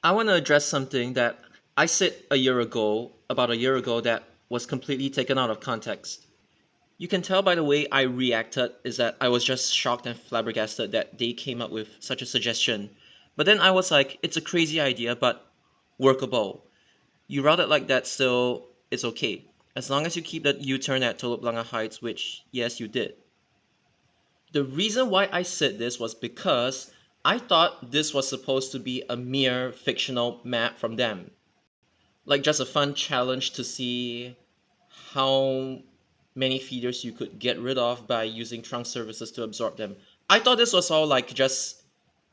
I want to address something that I said about a year ago, that was completely taken out of context. You can tell by the way I reacted is that I was just shocked and flabbergasted that they came up with such a suggestion. But then I was like, it's a crazy idea, but workable. You route it like that, still, it's okay. As long as you keep that U-turn at Teluk Blangah Heights, which, yes, you did. The reason why I said this was because I thought this was supposed to be a mere fictional map from them. Like just a fun challenge to see how many feeders you could get rid of by using trunk services to absorb them. I thought this was all like just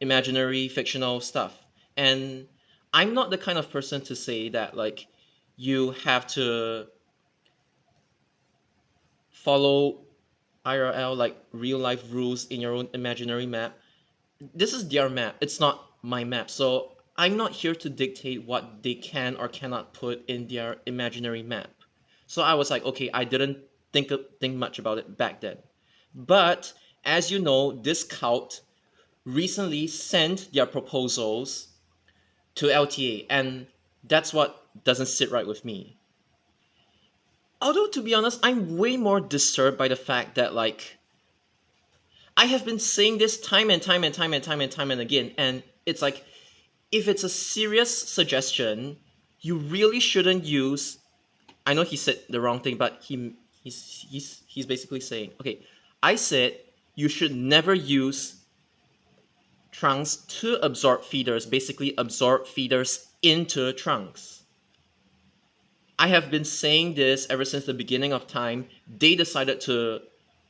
imaginary fictional stuff. And I'm not the kind of person to say that like you have to follow IRL, like real life rules in your own imaginary map. This is their map. It's not my map. So I'm not here to dictate what they can or cannot put in their imaginary map. So I was like, okay, I didn't think much about it back then. But as you know, this cult recently sent their proposals to LTA, and that's what doesn't sit right with me. Although to be honest, I'm way more disturbed by the fact that like I have been saying this time and time and time and time and time and again, and it's like if it's a serious suggestion, you really shouldn't use. I know he said the wrong thing, but he's basically saying, okay, I said you should never use trunks to absorb feeders, basically absorb feeders into trunks. I have been saying this ever since the beginning of time. They decided to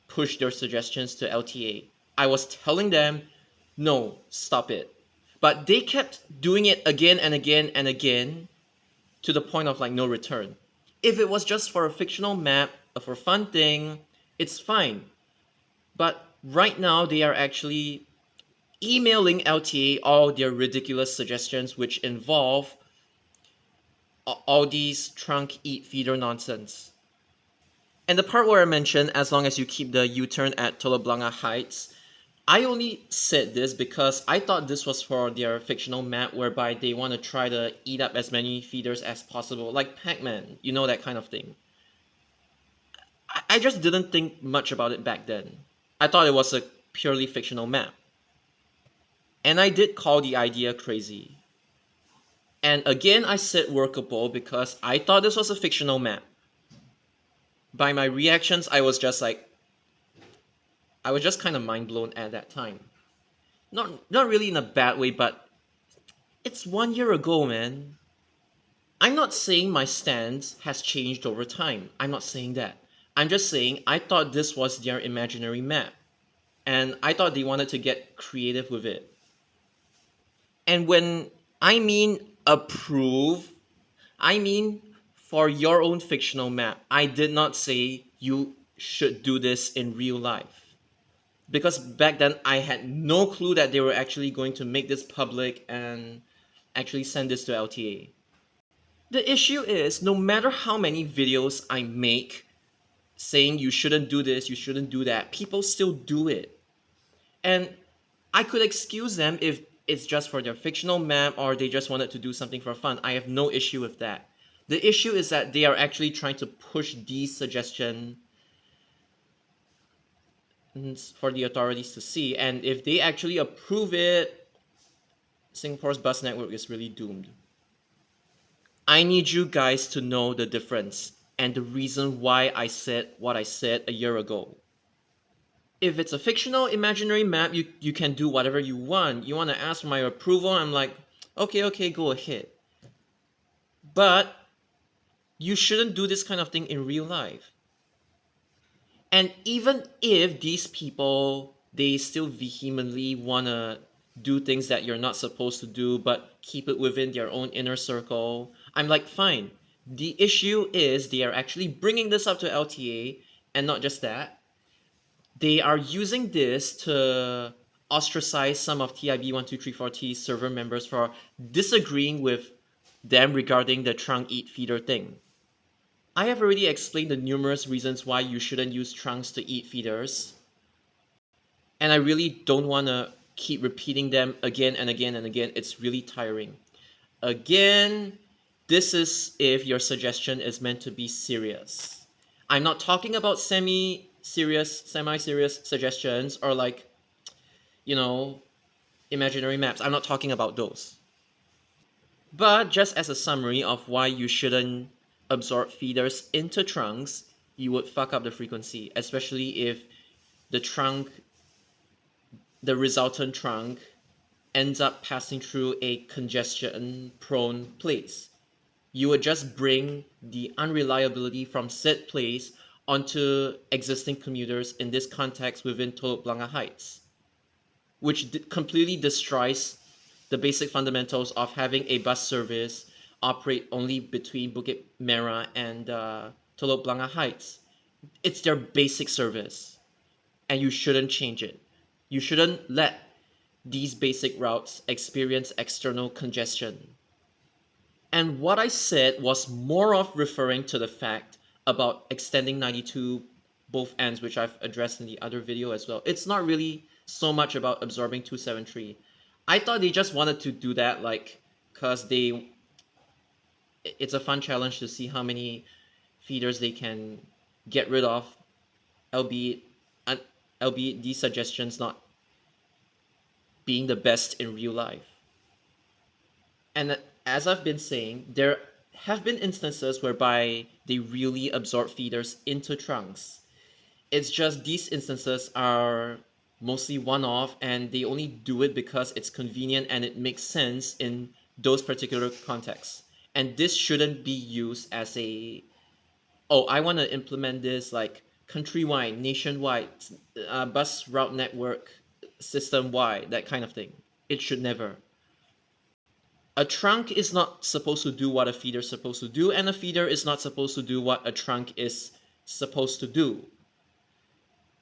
push their suggestions to LTA. I was telling them, no, stop it. But they kept doing it again and again and again to the point of like no return. If it was just for a fictional map, for a fun thing, it's fine. But right now they are actually emailing LTA all their ridiculous suggestions, which involve all these trunk eat feeder nonsense. And the part where I mentioned, as long as you keep the U-turn at Toloblanga Heights, I only said this because I thought this was for their fictional map whereby they want to try to eat up as many feeders as possible, like Pac-Man, you know, that kind of thing. I just didn't think much about it back then. I thought it was a purely fictional map. And I did call the idea crazy. And again, I said workable because I thought this was a fictional map. By my reactions, I was just kind of mind blown at that time. Not really in a bad way, but it's 1 year ago, man. I'm not saying my stance has changed over time. I'm not saying that. I'm just saying I thought this was their imaginary map. And I thought they wanted to get creative with it. And when I mean approve, I mean for your own fictional map. I did not say you should do this in real life. Because back then I had no clue that they were actually going to make this public and actually send this to LTA. The issue is no matter how many videos I make saying you shouldn't do this, you shouldn't do that, people still do it. And I could excuse them if it's just for their fictional map or they just wanted to do something for fun. I have no issue with that. The issue is that they are actually trying to push these suggestions for the authorities to see. And if they actually approve it, Singapore's bus network is really doomed. I need you guys to know the difference and the reason why I said what I said a year ago. If it's a fictional imaginary map, you can do whatever you want. You want to ask for my approval, I'm like, okay, go ahead. But you shouldn't do this kind of thing in real life. And even if these people, they still vehemently want to do things that you're not supposed to do, but keep it within their own inner circle, I'm like, fine. The issue is they are actually bringing this up to LTA, and not just that, they are using this to ostracize some of TIB1234T's server members for disagreeing with them regarding the trunk eat feeder thing. I have already explained the numerous reasons why you shouldn't use trunks to eat feeders, and I really don't want to keep repeating them again and again and again. It's really tiring. Again, this is if your suggestion is meant to be serious. I'm not talking about semi serious suggestions or like, you know, imaginary maps. I'm not talking about those. But just as a summary of why you shouldn't absorb feeders into trunks, you would fuck up the frequency, especially if the trunk, the resultant trunk, ends up passing through a congestion prone place. You would just bring the unreliability from said place onto existing commuters in this context within Teluk Blangah Heights, which completely destroys the basic fundamentals of having a bus service operate only between Bukit Merah and Teluk Blangah Heights. It's their basic service, and you shouldn't change it. You shouldn't let these basic routes experience external congestion. And what I said was more of referring to the fact about extending 92 both ends, which I've addressed in the other video as well. It's not really so much about absorbing 273. I thought they just wanted to do that, like, because it's a fun challenge to see how many feeders they can get rid of, albeit, albeit these suggestions not being the best in real life. And as I've been saying, there have been instances whereby they really absorb feeders into trunks. It's just these instances are mostly one off and they only do it because it's convenient and it makes sense in those particular contexts. And this shouldn't be used as a, oh, I want to implement this like countrywide, nationwide, bus route network, system wide, that kind of thing. It should never. A trunk is not supposed to do what a feeder is supposed to do, and a feeder is not supposed to do what a trunk is supposed to do.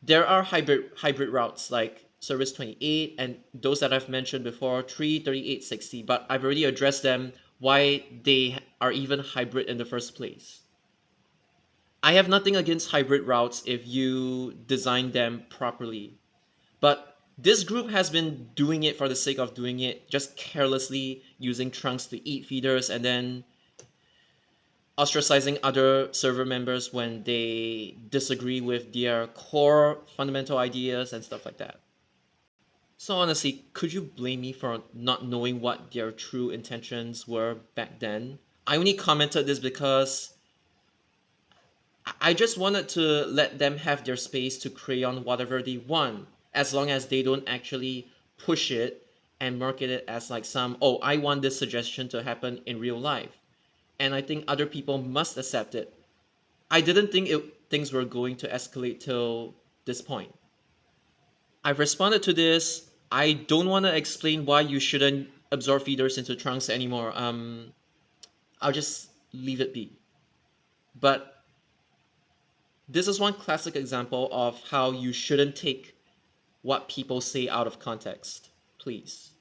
There are hybrid routes like Service 28 and those that I've mentioned before, 33860, but I've already addressed them why they are even hybrid in the first place. I have nothing against hybrid routes if you design them properly. But this group has been doing it for the sake of doing it, just carelessly using trunks to eat feeders and then ostracizing other server members when they disagree with their core fundamental ideas and stuff like that. So honestly, could you blame me for not knowing what their true intentions were back then? I only commented this because I just wanted to let them have their space to crayon whatever they want, as long as they don't actually push it and market it as like some, oh, I want this suggestion to happen in real life. And I think other people must accept it. I didn't think things were going to escalate till this point. I've responded to this. I don't want to explain why you shouldn't absorb feeders into trunks anymore. I'll just leave it be. But this is one classic example of how you shouldn't take what people say out of context. Please.